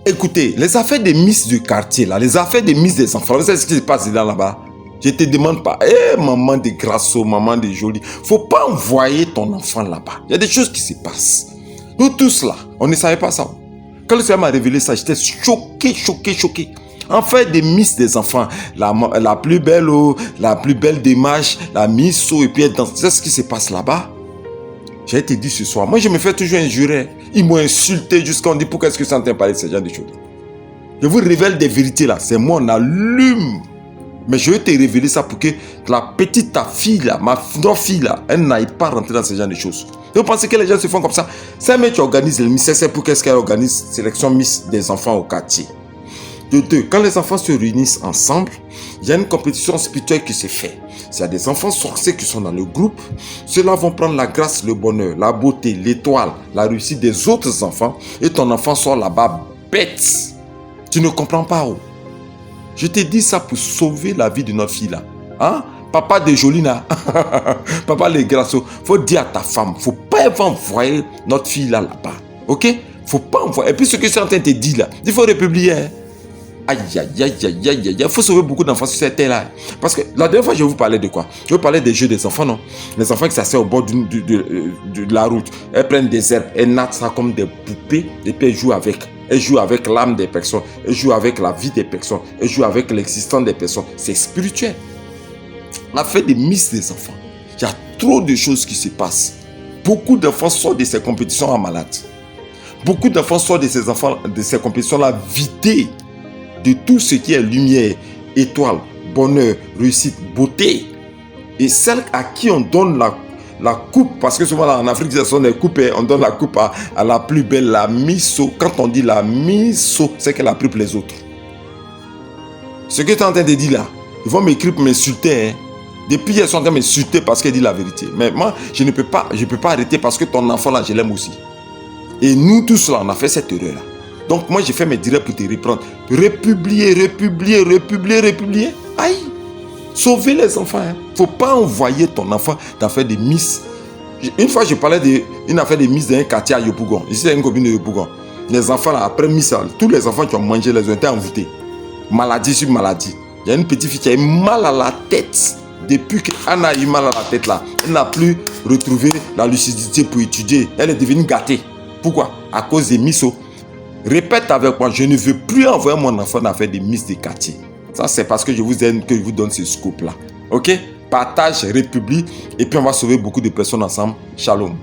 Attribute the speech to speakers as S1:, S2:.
S1: Écoutez, les affaires des miss du quartier, là, les affaires des miss des enfants, vous savez ce qui se passe là-bas? Je te demande pas, maman de Grasso, maman de Jolie, faut pas envoyer ton enfant là-bas. Il y a des choses qui se passent. Nous tous là, on ne savait pas ça. Quand le Seigneur m'a révélé ça, j'étais choqué. En fait, des miss des enfants, la plus belle démarche, la miss, et puis dans, c'est ce qui se passe là-bas. J'ai été dit ce soir, moi je me fais toujours injurer. Ils m'ont insulté jusqu'à on dit pourquoi est-ce que ça n'entend parler de ce genre de choses. Je vous révèle des vérités là, c'est moi on allume. Mais je vais te révéler ça pour que la petite ta fille là, notre fille là, elle n'aille pas rentrer dans ce genre de choses. Vous pensez que les gens se font comme ça? C'est mais tu organises le Miss, c'est pour qu'est-ce qu'elle organise sélection Miss des enfants au quartier. De deux, quand les enfants se réunissent ensemble, il y a une compétition spirituelle qui se fait. S'il y a des enfants sorciers qui sont dans le groupe, ceux-là vont prendre la grâce, le bonheur, la beauté, l'étoile, la réussite des autres enfants et ton enfant sort là-bas bête. Tu ne comprends pas où? Je te dis ça pour sauver la vie de notre fille là. Hein? Papa de Jolina, papa les Grasso, faut dire à ta femme, faut pas envoyer notre fille là-bas. Ok? Faut pas envoyer. Et puis ce que je suis en train de te dire là, il faut republier. Hein? Aïe, il faut sauver beaucoup d'enfants sur cette terre-là. Parce que la dernière fois, je vous parlais de quoi? Je vous parlais des jeux des enfants, non? Les enfants qui s'asseyent au bord de la route, elles prennent des herbes, elles nattent ça comme des poupées, et puis elles jouent avec. Elles jouent avec l'âme des personnes, elles jouent avec la vie des personnes, elles jouent avec l'existence des personnes. C'est spirituel. On a fait des miss des enfants. Il y a trop de choses qui se passent. Beaucoup d'enfants sortent de ces compétitions en malade. Beaucoup d'enfants sortent de ces compétitions-là vidés de tout ce qui est lumière, étoile, bonheur, réussite, beauté. Et celle à qui on donne la coupe, parce que souvent là, en Afrique, ce sont des coupes, on donne la coupe à la plus belle, la misso. Quand on dit la misso, c'est qu'elle a pris pour les autres. Ce que tu es en train de dire là, ils vont m'écrire pour m'insulter. Hein. Depuis, ils sont en train de m'insulter parce qu'elle dit la vérité. Mais moi, je ne peux pas arrêter parce que ton enfant là, je l'aime aussi. Et nous tous là, on a fait cette erreur là. Donc moi, j'ai fait mes directs pour te reprendre. Republier. Aïe! Sauver les enfants. Hein. Faut pas envoyer ton enfant dans faire des miss. Une fois, je parlais d'une affaire de miss dans un quartier à Yopougon. Ici, c'est une copine de Yopougon. Les enfants là, après miss, tous les enfants qui ont mangé, les ont été envoûtés. Maladie sur maladie. Il y a une petite fille qui a eu mal à la tête. Depuis qu'Anna a eu mal à la tête là, elle n'a plus retrouvé la lucidité pour étudier. Elle est devenue gâtée. Pourquoi? À cause des missos. Répète avec moi, je ne veux plus envoyer mon enfant dans faire des miss des quartiers. Ça, c'est parce que je vous aime que je vous donne ce scoop là. Ok? Partage, république, et puis on va sauver beaucoup de personnes ensemble. Shalom.